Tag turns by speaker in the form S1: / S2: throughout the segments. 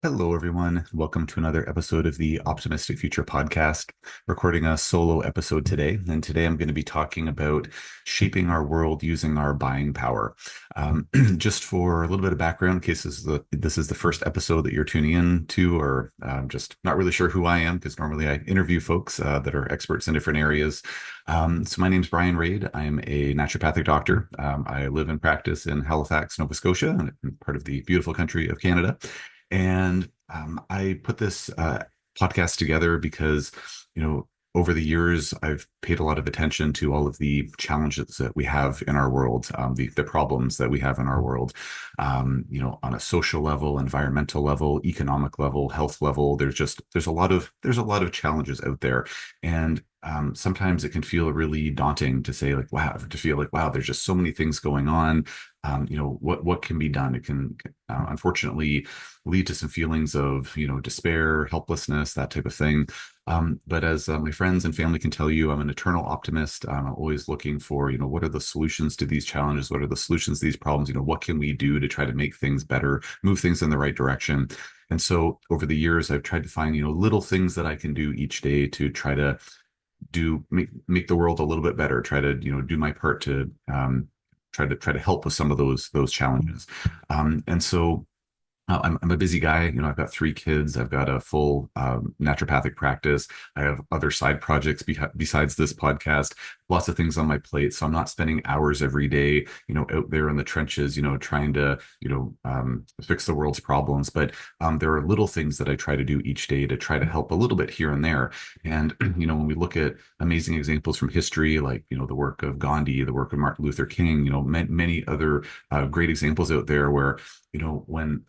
S1: Hello, everyone. Welcome to another episode of the Optimistic Future podcast. Recording a solo episode today. And today I'm going to be talking about shaping our world using our buying power. Just for a little bit of background, in case this is the first episode that you're tuning in to, or just not really sure who I am, because normally I interview folks that are experts in different areas. So my name is Bryan Rade. I'm a naturopathic doctor. I live and practice in Halifax, Nova Scotia, and part of the beautiful country of Canada. And I put this podcast together because, you know, over the years, I've paid a lot of attention to all of the challenges that we have in our world, the problems that we have in our world, on a social level, environmental level, economic level, health level. There's a lot of challenges out there, and sometimes it can feel really daunting to say like, wow, to feel like, wow, there's just so many things going on. What can be done? It can unfortunately lead to some feelings of, despair, helplessness, that type of thing. But as my friends and family can tell you, I'm an eternal optimist. I'm always looking for, what are the solutions to these challenges? What are the solutions to these problems? What can we do to try to make things better, move things in the right direction? And so over the years, I've tried to find, little things that I can do each day to try to make the world a little bit better, try to, do my part to try to help with some of those challenges. And so I'm a busy guy. I've got three kids. I've got a full naturopathic practice. I have other side projects besides this podcast, lots of things on my plate. So I'm not spending hours every day, out there in the trenches, trying to, fix the world's problems. But there are little things that I try to do each day to try to help a little bit here and there. And, when we look at amazing examples from history, like, the work of Gandhi, the work of Martin Luther King, many other great examples out there where when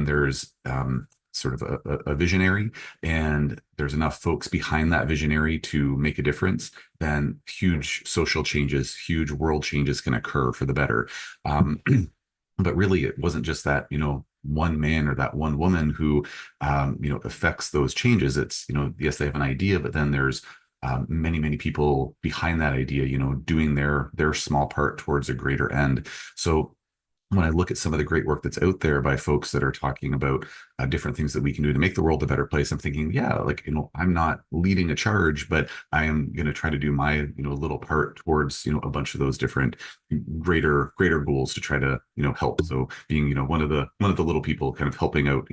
S1: there's sort of a visionary and there's enough folks behind that visionary to make a difference, then huge social changes, huge world changes can occur for the better. Um, but really, it wasn't just that, one man or that one woman who, affects those changes. It's, yes, they have an idea, but then there's many people behind that idea, doing their small part towards a greater end. So when I look at some of the great work that's out there by folks that are talking about different things that we can do to make the world a better place, I'm thinking, yeah, like, I'm not leading a charge, but I am going to try to do my, little part towards, a bunch of those different greater goals to try to, help. So being, one of the little people kind of helping out,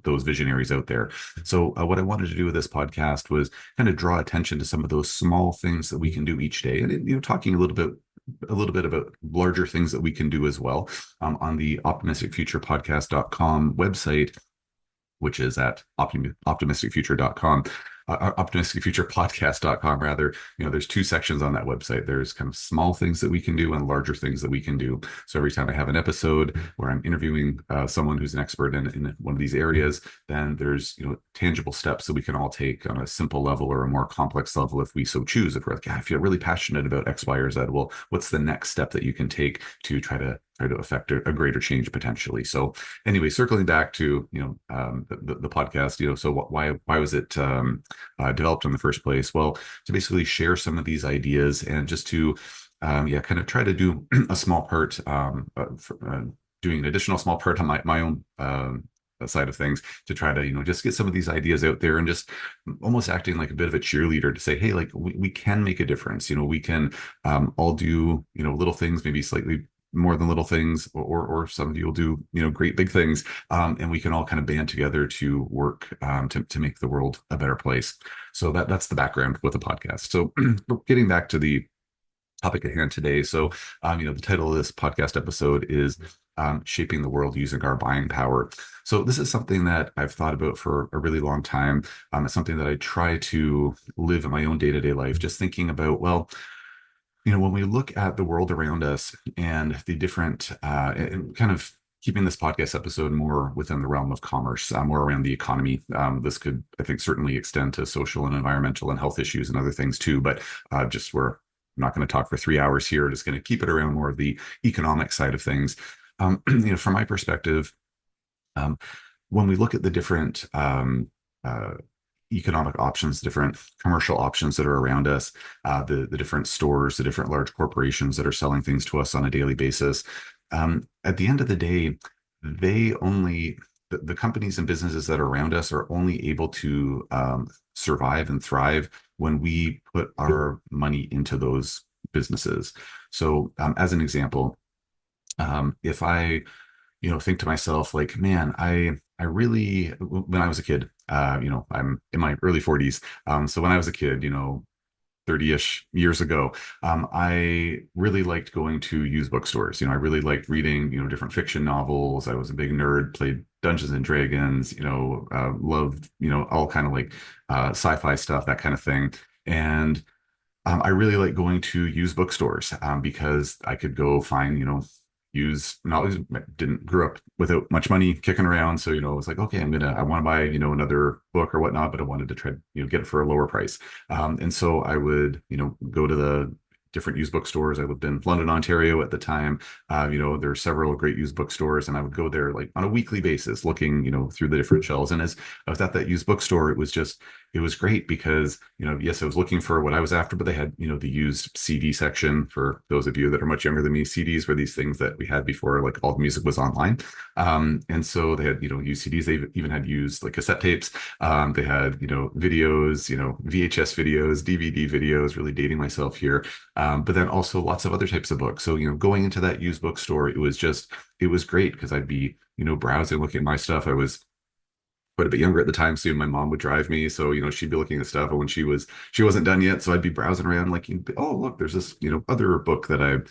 S1: those visionaries out there. So what I wanted to do with this podcast was kind of draw attention to some of those small things that we can do each day, and talking a little bit about larger things that we can do as well on the optimisticfuturepodcast.com website, which is at optimisticfuture.com. Optimisticfuturepodcast.com rather. There's two sections on that website. There's kind of small things that we can do and larger things that we can do. So every time I have an episode where I'm interviewing someone who's an expert in one of these areas, then there's tangible steps that we can all take on a simple level or a more complex level if we so choose. If we're like, yeah, I feel really passionate about X, Y, or Z, well, what's the next step that you can take to try to affect a greater change potentially? So anyway, circling back to the podcast, so why was it developed in the first place? Well, to basically share some of these ideas and just to kind of try to do a small part, doing an additional small part on my own side of things to try to just get some of these ideas out there and just almost acting like a bit of a cheerleader to say, hey, like we can make a difference. We can all do little things, maybe slightly more than little things, or some of you will do great big things, and we can all kind of band together to work to make the world a better place. So that's the background with the podcast. So getting back to the topic at hand today. So the title of this podcast episode is shaping the world using our buying power. So this is something that I've thought about for a really long time. It's something that I try to live in my own day-to-day life, just thinking about, well, when we look at the world around us and the different, and kind of keeping this podcast episode more within the realm of commerce, more around the economy. This could, I think, certainly extend to social and environmental and health issues and other things too. But I'm not going to talk for 3 hours here. Just going to keep it around more of the economic side of things. From my perspective, when we look at the different economic options, different commercial options that are around us, the different stores, the different large corporations that are selling things to us on a daily basis. At the end of the day, they only the companies and businesses that are around us are only able to survive and thrive when we put our money into those businesses. So, as an example, if I think to myself like, man, I really, when I was a kid, I'm in my early 40s. So when I was a kid, 30-ish years ago, I really liked going to used bookstores. I really liked reading, different fiction novels. I was a big nerd, played Dungeons and Dragons, loved, all kind of like sci-fi stuff, that kind of thing. And I really like going to used bookstores because I could go find, use knowledge. Didn't grew up without much money kicking around, so it was like, okay, I want to buy, another book or whatnot, but I wanted to try, get it for a lower price. And so I would, go to the different used bookstores. I lived in London, Ontario at the time. There are several great used bookstores, and I would go there like on a weekly basis, looking, through the different shelves. And as I was at that used bookstore, it was great because, yes, I was looking for what I was after, but they had, the used CD section. For those of you that are much younger than me, CDs were these things that we had before, like all the music was online. And so they had, used CDs. They even had used like cassette tapes. They had, videos, VHS videos, DVD videos, really dating myself here. But then also lots of other types of books. So, going into that used bookstore, it was great because I'd be, browsing, looking at my stuff. I was quite a bit younger at the time, so my mom would drive me. So, she'd be looking at stuff, and when she wasn't done yet, so I'd be browsing around like, oh, look, there's this, other book that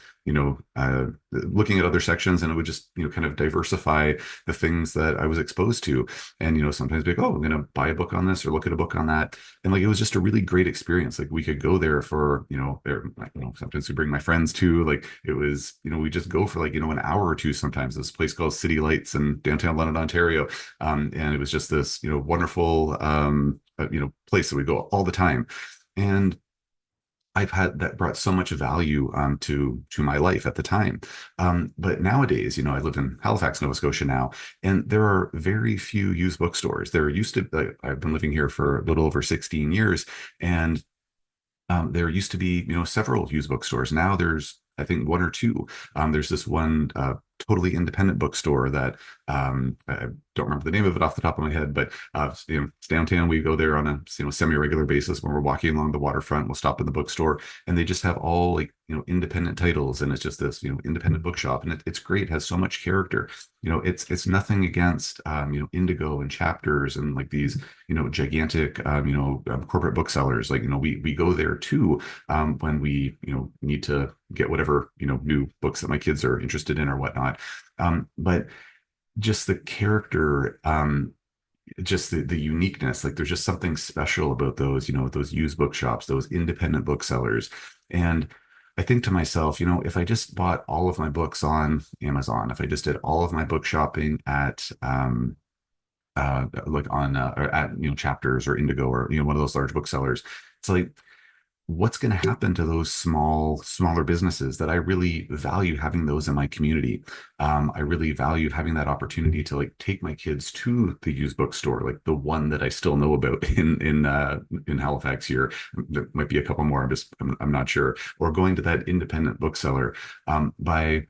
S1: looking at other sections, and it would just, kind of diversify the things that I was exposed to. And, sometimes be like, oh, I'm going to buy a book on this or look at a book on that. And like, it was just a really great experience. Like we could go there for, sometimes we bring my friends too. Like it was, we just go for like, an hour or two sometimes. This place called City Lights in downtown London, Ontario. And it was just this, wonderful, place that we go all the time. And I've had that brought so much value to my life at the time. But nowadays, I live in Halifax, Nova Scotia now, and there are very few used bookstores. There used to, I've been living here for a little over 16 years, and there used to be, several used bookstores. Now there's, I think, one or two. There's this one totally independent bookstore that I don't remember the name of it off the top of my head, but it's downtown. We go there on a semi-regular basis when we're walking along the waterfront. We'll stop in the bookstore, and they just have all like independent titles, and it's just this independent bookshop, and it's great. It has so much character. It's nothing against Indigo and Chapters and like these gigantic corporate booksellers. Like we go there too when we need to get whatever new books that my kids are interested in or whatnot. But just the character, just the uniqueness, like there's just something special about those used bookshops, those independent booksellers. And I think to myself, if I just bought all of my books on Amazon, if I just did all of my book shopping at like on or at Chapters or Indigo or one of those large booksellers, it's like, what's going to happen to those smaller businesses that I really value having those in my community? I really value having that opportunity to like take my kids to the used bookstore, like the one that I still know about in Halifax here. There might be a couple more. I'm not sure. Or going to that independent bookseller. By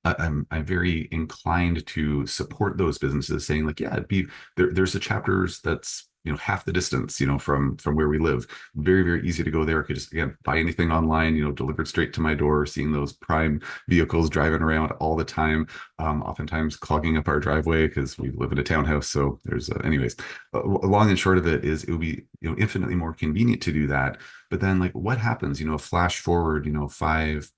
S1: I'm very inclined to support those businesses, saying like, yeah, it'd be there's a Chapters that's half the distance from where we live. Very, very easy to go there. I could just again buy anything online, delivered straight to my door. Seeing those prime vehicles driving around all the time, oftentimes clogging up our driveway because we live in a townhouse. So there's anyways, long and short of it is it would be infinitely more convenient to do that. But then like what happens? Flash forward 5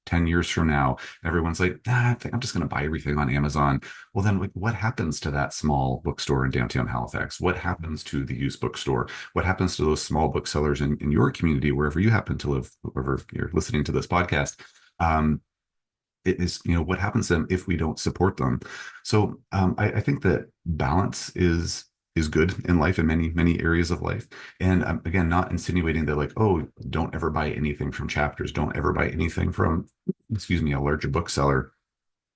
S1: 10 years from now, everyone's like, I think I'm just going to buy everything on Amazon. Well, then like, what happens to that small bookstore in downtown Halifax? What happens to the used bookstore? What happens to those small booksellers in your community, wherever you happen to live, wherever you're listening to this podcast? It is, what happens to them if we don't support them? So I think that balance is good in life in many, many areas of life. And again, not insinuating that like, oh, don't ever buy anything from Chapters, don't ever buy anything from, excuse me, a larger bookseller.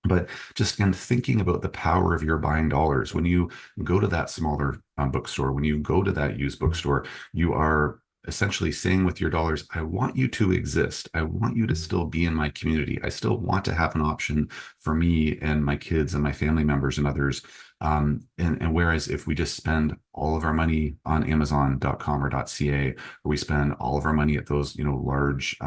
S1: But just again, thinking about the power of your buying dollars. When you go to that smaller bookstore, when you go to that used bookstore, you are essentially saying with your dollars, I want you to exist. I want you to still be in my community. I still want to have an option for me and my kids and my family members and others. And whereas if we just spend all of our money on Amazon.com or .ca, or we spend all of our money at those, large,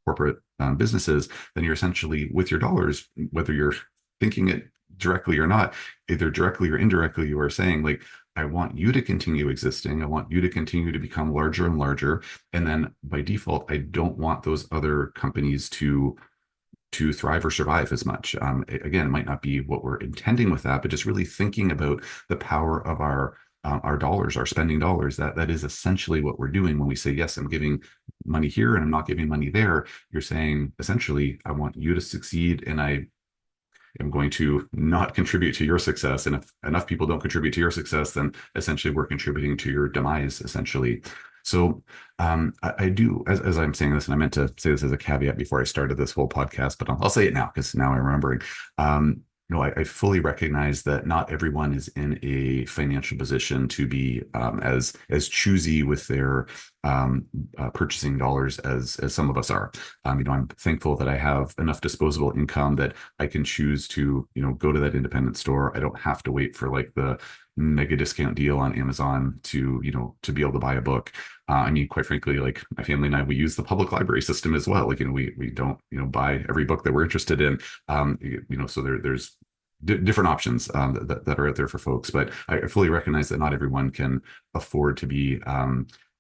S1: corporate businesses, then you're essentially with your dollars, whether you're thinking it directly or not, either directly or indirectly, you are saying like, I want you to continue existing. I want you to continue to become larger and larger. And then by default, I don't want those other companies to thrive or survive as much. Again, it might not be what we're intending with that, but just really thinking about the power of our dollars, our spending dollars. That is essentially what we're doing when we say, yes, I'm giving money here and I'm not giving money there. You're saying essentially, I want you to succeed, and I am going to not contribute to your success. And if enough people don't contribute to your success, then essentially we're contributing to your demise, essentially. So I do, as I'm saying this, and I meant to say this as a caveat before I started this whole podcast, but I'll say it now because now I'm remembering. I fully recognize that not everyone is in a financial position to be as choosy with their purchasing dollars as some of us are. I'm thankful that I have enough disposable income that I can choose to, go to that independent store. I don't have to wait for like the mega discount deal on Amazon to be able to buy a book. Quite frankly, like my family and I, we use the public library system as well. Like, we don't, buy every book that we're interested in. So there's different options that are out there for folks. But I fully recognize that not everyone can afford to be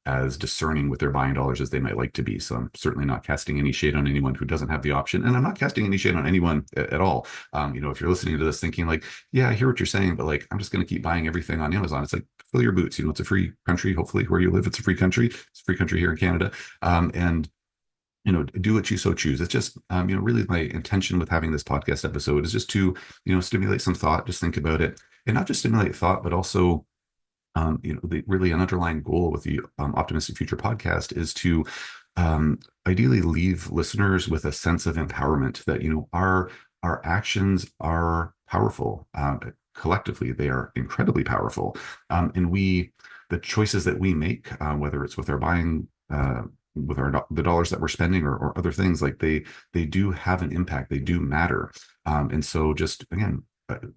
S1: as discerning with their buying dollars as they might like to be. So I'm certainly not casting any shade on anyone who doesn't have the option, and I'm not casting any shade on anyone at all. If you're listening to this thinking like, yeah, I hear what you're saying, but like, I'm just going to keep buying everything on Amazon. It's like, fill your boots. It's a free country. Hopefully, where you live, it's a free country. It's a free country here in Canada, and do what you so choose. It's just, really my intention with having this podcast episode is just to, stimulate some thought, just think about it, and not just stimulate thought, but also really an underlying goal with the Optimistic Future podcast is to ideally leave listeners with a sense of empowerment that, our actions are powerful. Collectively, they are incredibly powerful. And the choices that we make, whether it's with our buying, with the dollars that we're spending or other things, like they do have an impact. They do matter. And so just again,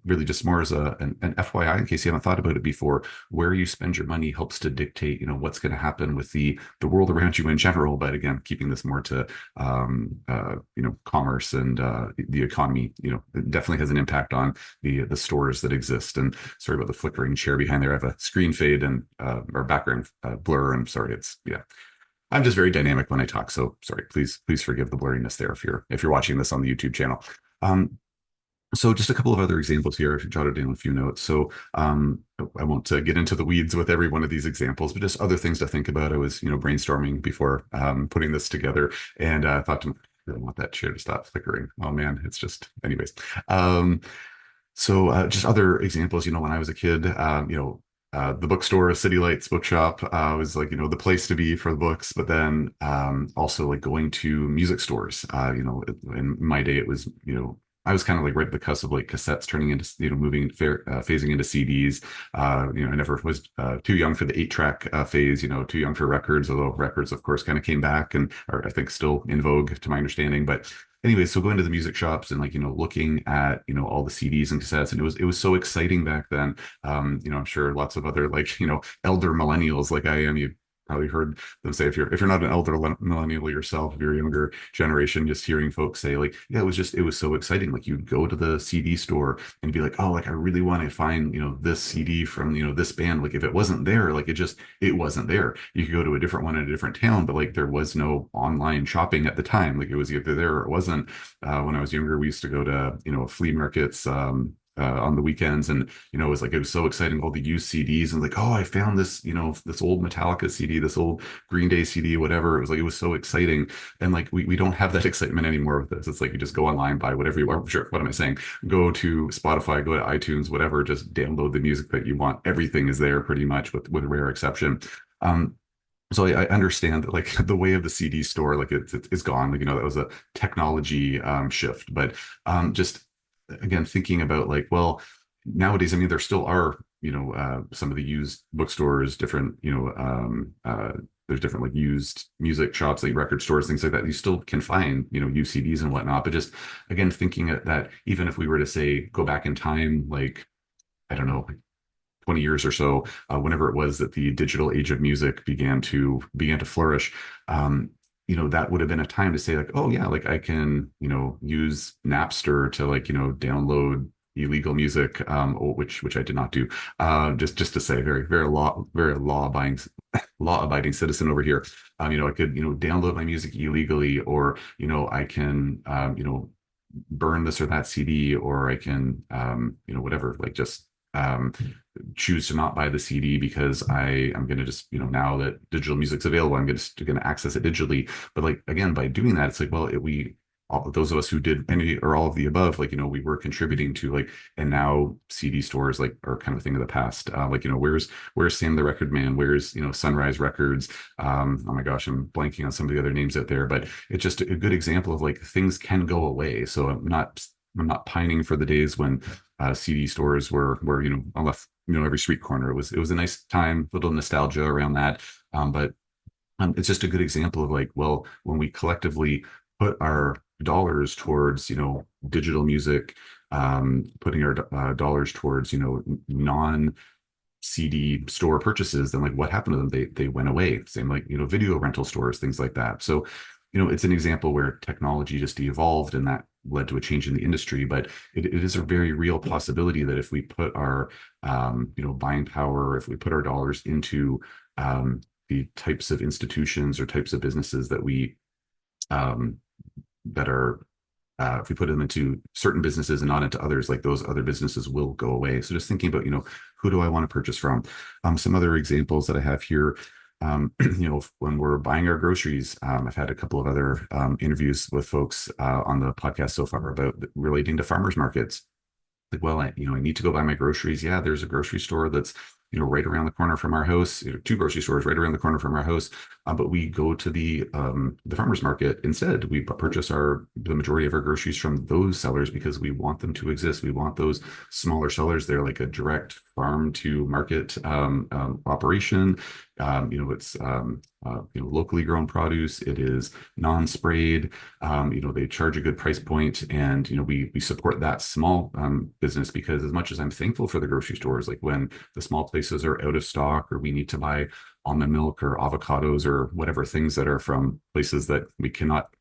S1: really just more as an FYI, in case you haven't thought about it before, where you spend your money helps to dictate, what's going to happen with the world around you in general. But again, keeping this more to, commerce and the economy, it definitely has an impact on the stores that exist. And sorry about the flickering chair behind there. I have a screen fade and or background blur. I'm sorry. I'm just very dynamic when I talk. So sorry, please forgive the blurriness there if you're watching this on the YouTube channel. So just a couple of other examples here. I jotted down a few notes. So I won't get into the weeds with every one of these examples, but just other things to think about. I was, brainstorming before putting this together, and thought to, I really want that chair to stop flickering. Oh man, it's just, anyways. So just other examples, when I was a kid, the bookstore, City Lights Bookshop, was like, the place to be for the books. But then also like going to music stores. In my day, it was, I was kind of like right at the cusp of like cassettes turning into, phasing into CDs. I never was too young for the 8-track phase, too young for records, although records, of course, kind of came back and are, I think, still in vogue to my understanding. But anyway, so going to the music shops and like, looking at, all the CDs and cassettes, and it was so exciting back then. I'm sure lots of other like, elder millennials like I am, you probably heard them say, if you're not an elder millennial yourself, if you're a younger generation, just hearing folks say like, yeah, it was so exciting. Like you'd go to the CD store and be like, oh, like I really want to find, this CD from, this band. Like if it wasn't there, like it wasn't there. You could go to a different one in a different town, but like there was no online shopping at the time. Like it was either there or it wasn't. When I was younger, we used to go to, flea markets, on the weekends, and it was so exciting, all the used CDs, and like, oh, I found this this old Metallica CD, this old Green Day CD, whatever. It was so exciting. And like we don't have that excitement anymore with this. It's like you just go online, buy whatever you want. Sure, what am I saying? Go to Spotify, go to iTunes, whatever, just download the music that you want. Everything is there pretty much, with rare exception. So I understand that like the way of the CD store, like it's gone. Like, that was a technology shift. But just again, thinking about like, well, nowadays, there still are, some of the used bookstores, different, there's different like used music shops, like record stores, things like that. You still can find, used CDs and whatnot. But just again, thinking that even if we were to say go back in time, like I don't know, 20 years or so, whenever it was that the digital age of music began to flourish, um, that would have been a time to say like, oh yeah, like I can, use Napster to like, download illegal music, which I did not do. Just to say, very law abiding citizen over here. I could, download my music illegally, or I can, burn this or that CD, or I can, whatever, like just um, choose to not buy the CD because I am going to just, now that digital music's available, I'm just going to access it digitally. But like, again, by doing that, it's like, well, all those of us who did any or all of the above, like, we were contributing to like, and now CD stores like are kind of a thing of the past. Like, where's Sam the Record Man? Where's, Sunrise Records? Oh my gosh, I'm blanking on some of the other names out there, but it's just a good example of like things can go away. So I'm not pining for the days when CD stores were on every street corner. It was a nice time, little nostalgia around that. But it's just a good example of like, well, when we collectively put our dollars towards digital music, putting our dollars towards non CD store purchases, then like what happened to them? They went away. Same like video rental stores, things like that. So it's an example where technology just evolved and that led to a change in the industry. But it is a very real possibility that if we put our buying power, if we put our dollars into the types of institutions or types of businesses um, that are if we put them into certain businesses and not into others, like those other businesses will go away. So just thinking about, who do I want to purchase from? Some other examples that I have here, when we're buying our groceries, I've had a couple of other interviews with folks on the podcast so far about relating to farmers markets. Like, well, I need to go buy my groceries. Yeah, there's a grocery store that's, right around the corner from our house, two grocery stores right around the corner from our house. But we go to the farmers market instead. We purchase the majority of our groceries from those sellers because we want them to exist. We want those smaller sellers. They're like a direct farm to market operation. It's locally grown produce. It is non-sprayed. They charge a good price point, and we support that small business because as much as I'm thankful for the grocery stores, like when the small places are out of stock or we need to buy almond milk or avocados or whatever things that are from places that we cannot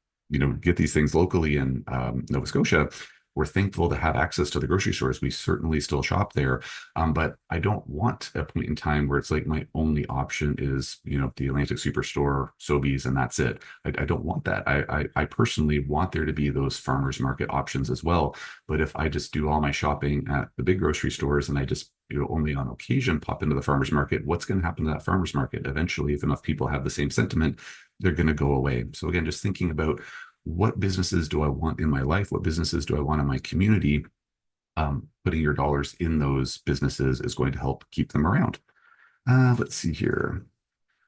S1: get these things locally in Nova Scotia. We're thankful to have access to the grocery stores. We certainly still shop there. But I don't want a point in time where it's like my only option is, the Atlantic Superstore, Sobeys, and that's it. I don't want that. I personally want there to be those farmers market options as well. But if I just do all my shopping at the big grocery stores and I just, only on occasion pop into the farmers market, what's going to happen to that farmers market? Eventually, if enough people have the same sentiment, they're going to go away. So again, just thinking about what businesses do I want in my life? What businesses do I want in my community? Putting your dollars in those businesses is going to help keep them around. Let's see here.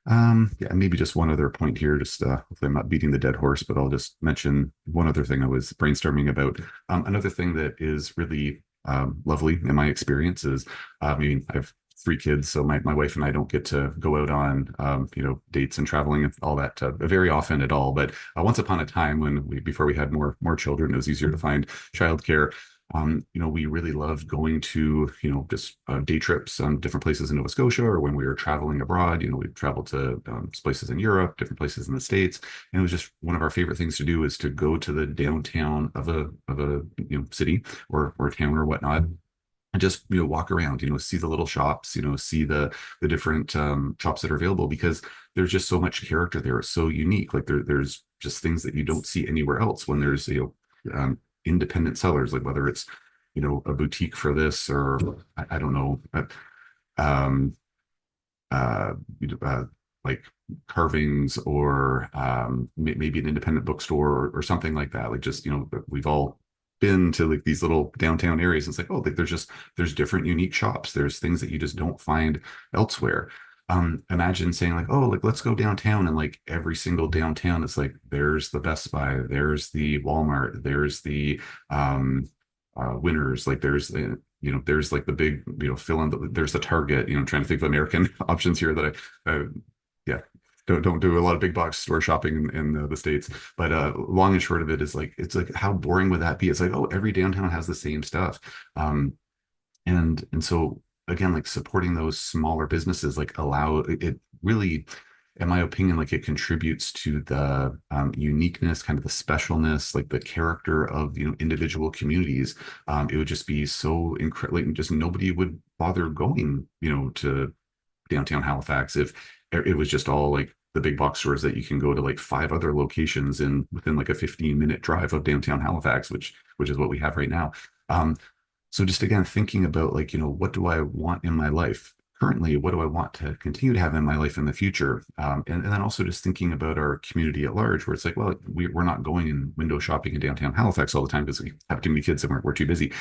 S1: Yeah, maybe just one other point here. Just hopefully I'm not beating the dead horse, but I'll just mention one other thing I was brainstorming about. Another thing that is really lovely in my experience is, I mean, I have three kids, so my wife and I don't get to go out on dates and traveling and all that very often at all. But once upon a time, before we had more children, it was easier to find childcare. We really loved going to, just day trips on different places in Nova Scotia, or when we were traveling abroad, we'd travel to places in Europe, different places in the States. And it was just one of our favorite things to do is to go to the downtown of a city or town or whatnot, and just walk around, see the little shops, see the different shops that are available, because there's just so much character there. It's so unique. Like there's just things that you don't see anywhere else when there's independent sellers, like whether it's a boutique for this, or I don't know, um uh, like carvings, or maybe an independent bookstore, or something like that. Like just we've all been to like these little downtown areas. It's like, oh, like there's different unique shops. There's things that you just don't find elsewhere. Imagine saying like, oh, like let's go downtown, and like every single downtown, it's like there's the Best Buy, there's the Walmart, there's the Winners, like there's like the big, fill in there's the Target, trying to think of American options here that yeah. don't do a lot of big box store shopping in the States. But long and short of it is like it's like how boring would that be? It's like, oh, every downtown has the same stuff. And so again, like supporting those smaller businesses, like allow it really, in my opinion, like it contributes to the uniqueness, kind of the specialness, like the character of individual communities. It would just be so incredible. Like just nobody would bother going, to downtown Halifax if it was just all like the big box stores that you can go to like five other locations in within like a 15-minute drive of downtown Halifax, which is what we have right now. Um, so just again, thinking about like, what do I want in my life currently? What do I want to continue to have in my life in the future? And then also just thinking about our community at large, where it's like, well, we're not going and window shopping in downtown Halifax all the time because we have too many kids and we're too busy.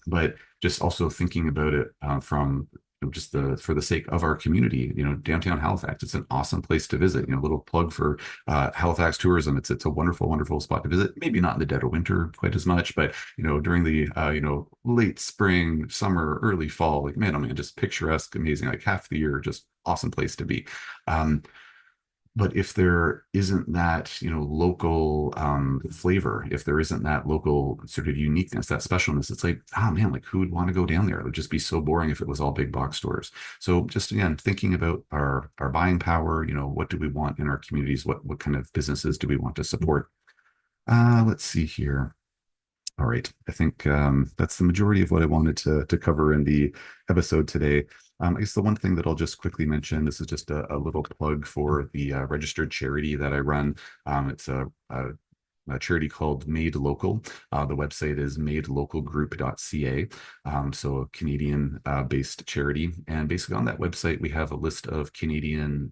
S1: But just also thinking about it from just for the sake of our community, downtown Halifax, it's an awesome place to visit. Little plug for Halifax tourism. It's a wonderful, wonderful spot to visit. Maybe not in the dead of winter quite as much, but during the late spring, summer, early fall, like man, oh man, just picturesque, amazing, like half the year, just awesome place to be. Um, but if there isn't that, local flavor, if there isn't that local sort of uniqueness, that specialness, it's like, oh man, like who would want to go down there? It would just be so boring if it was all big box stores. So just again, thinking about our buying power, what do we want in our communities? What kind of businesses do we want to support? Let's see here. All right. I think that's the majority of what I wanted to cover in the episode today. I guess the one thing that I'll just quickly mention, this is just a little plug for the registered charity that I run. It's a charity called Made Local. The website is madelocalgroup.ca. So a Canadian based charity. And basically on that website, we have a list of Canadian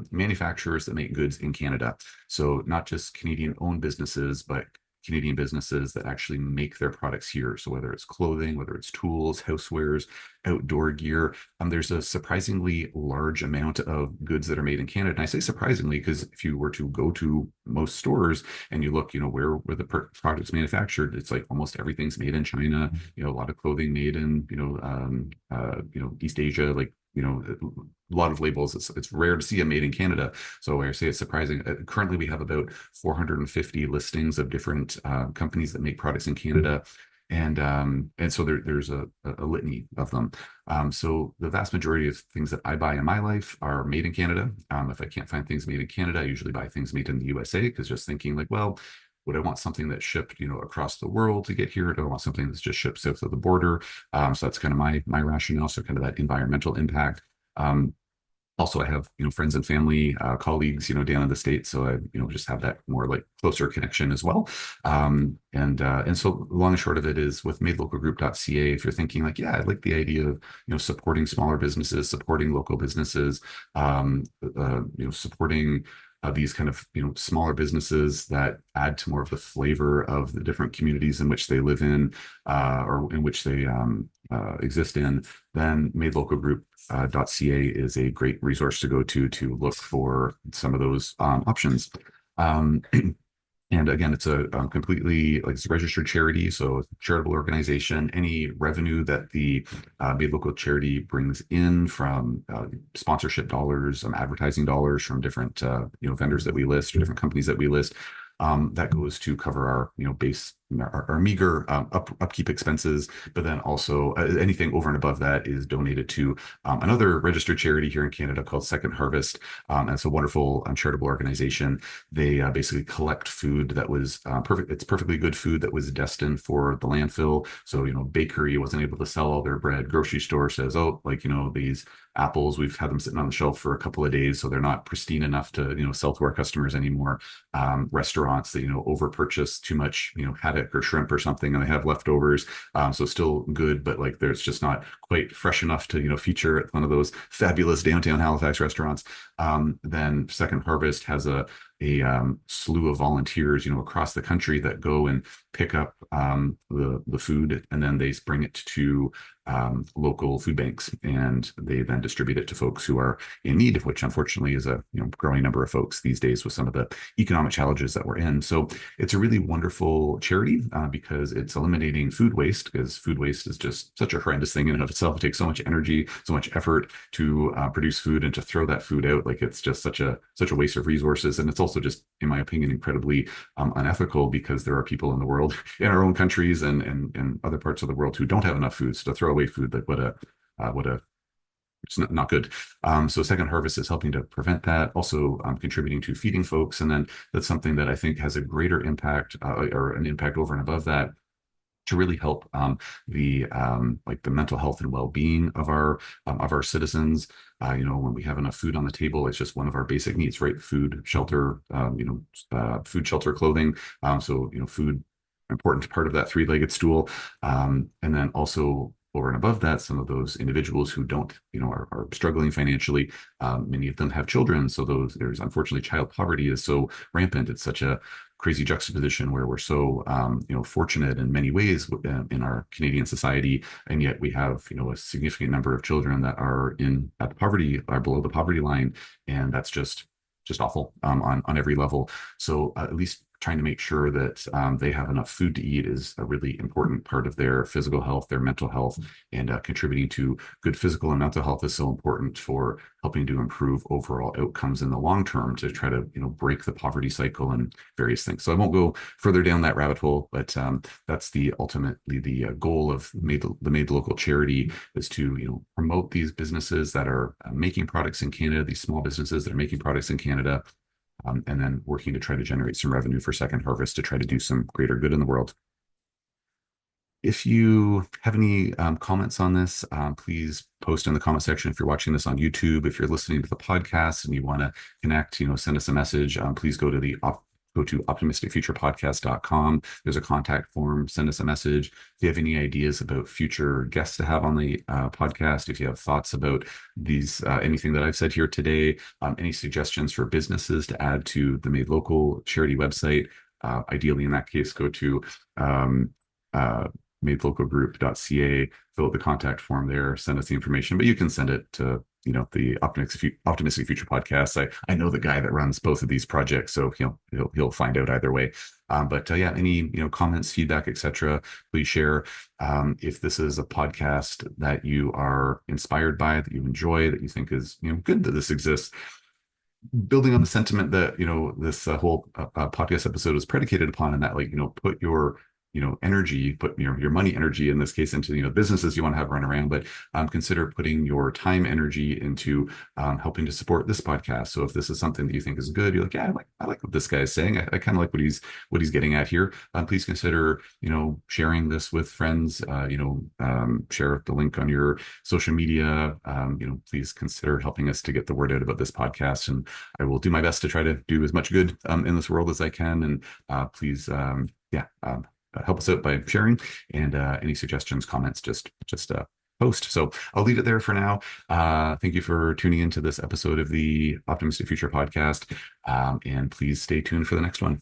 S1: manufacturers that make goods in Canada. So not just Canadian owned businesses, but Canadian businesses that actually make their products here. So whether it's clothing, whether it's tools, housewares, outdoor gear, there's a surprisingly large amount of goods that are made in Canada. And I say surprisingly because if you were to go to most stores and you look, where the product's manufactured, it's like almost everything's made in China. A lot of clothing made in, East Asia, like a lot of labels. It's rare to see a made in Canada. So I say it's surprising. Currently, we have about 450 listings of different companies that make products in Canada. And so there's a litany of them. So the vast majority of things that I buy in my life are made in Canada. If I can't find things made in Canada, I usually buy things made in the USA because just thinking like, well, would I want something that's shipped, across the world to get here? Or do I want something that's just shipped south of the border? So that's kind of my rationale. So kind of that environmental impact. Also, I have friends and family, colleagues down in the States, so I just have that more like closer connection as well. And so long and short of it is with madelocalgroup.ca. If you're thinking like, yeah, I like the idea of supporting smaller businesses, supporting local businesses, supporting these kind of smaller businesses that add to more of the flavor of the different communities in which they live in or in which they exist in, then madelocalgroup.ca is a great resource to go to look for some of those options. Um, And again, it's a completely like it's a registered charity, so charitable organization. Any revenue that the Made Local charity brings in from sponsorship dollars, advertising dollars from different vendors that we list or different companies that we list, that goes to cover our base our meager upkeep expenses, but then also anything over and above that is donated to another registered charity here in Canada called Second Harvest. And it's a wonderful charitable organization. They basically collect food that was perfect. It's perfectly good food that was destined for the landfill. So, bakery wasn't able to sell all their bread. Grocery store says, oh, like, these apples, we've had them sitting on the shelf for a couple of days, so they're not pristine enough to, sell to our customers anymore. Restaurants that, over purchase too much, haddock or shrimp or something, and they have leftovers. So still good, but like there's just not quite fresh enough to, feature at one of those fabulous downtown Halifax restaurants. Then Second Harvest has a a slew of volunteers, across the country that go and pick up the food, and then they bring it to local food banks, and they then distribute it to folks who are in need, which unfortunately is a growing number of folks these days with some of the economic challenges that we're in. So it's a really wonderful charity because it's eliminating food waste, because food waste is just such a horrendous thing in and of itself. It takes so much energy, so much effort to produce food, and to throw that food out, like it's just such a waste of resources. And it's also just, in my opinion, incredibly unethical, because there are people in the world, in our own countries and other parts of the world, who don't have enough food. So to throw away food, like what a it's not good. So Second Harvest is helping to prevent that, also contributing to feeding folks. And then that's something that I think has a greater impact, or an impact over and above that, to really help the like the mental health and well-being of our citizens. When we have enough food on the table, it's just one of our basic needs, right? Food, shelter, food, shelter, clothing. Food, important part of that three-legged stool. And then also, over and above that, some of those individuals who don't, are struggling financially. Many of them have children, so there's unfortunately, child poverty is so rampant. It's such a crazy juxtaposition, where we're so fortunate in many ways in our Canadian society, and yet we have a significant number of children that are at the poverty, are below the poverty line, and that's just awful on every level. So at least trying to make sure that they have enough food to eat is a really important part of their physical health, their mental health, and contributing to good physical and mental health is so important for helping to improve overall outcomes in the long term, to try to break the poverty cycle and various things. So I won't go further down that rabbit hole, but that's ultimately the goal of the Made Local charity, is to promote these businesses that are making products in Canada, these small businesses that are making products in Canada, and then working to try to generate some revenue for Second Harvest to try to do some greater good in the world. If you have any comments on this, please post in the comment section. If you're watching this on YouTube, if you're listening to the podcast and you want to connect, send us a message. Please go to optimisticfuturepodcast.com. There's a contact form. Send us a message. If you have any ideas about future guests to have on the podcast, if you have thoughts about anything that I've said here today, any suggestions for businesses to add to the Made Local charity website, ideally in that case, go to madelocalgroup.ca, fill out the contact form there, send us the information, but you can send it to the Optimistic Future podcast. I know the guy that runs both of these projects, so he'll find out either way. But yeah, any comments, feedback, etc., please share. If this is a podcast that you are inspired by, that you enjoy, that you think is good that this exists, building on the sentiment that this whole podcast episode is predicated upon, and that, like, put your energy, put your money energy in this case into businesses you want to have run around, but consider putting your time energy into helping to support this podcast. So if this is something that you think is good, you're like, yeah, I like what this guy is saying. I kind of like what he's getting at here. Please consider sharing this with friends. Share the link on your social media. Please consider helping us to get the word out about this podcast, and I will do my best to try to do as much good in this world as I can. And please, help us out by sharing, and any suggestions, comments, just post. So I'll leave it there for now. Thank you for tuning into this episode of the Optimistic Future podcast, and please stay tuned for the next one.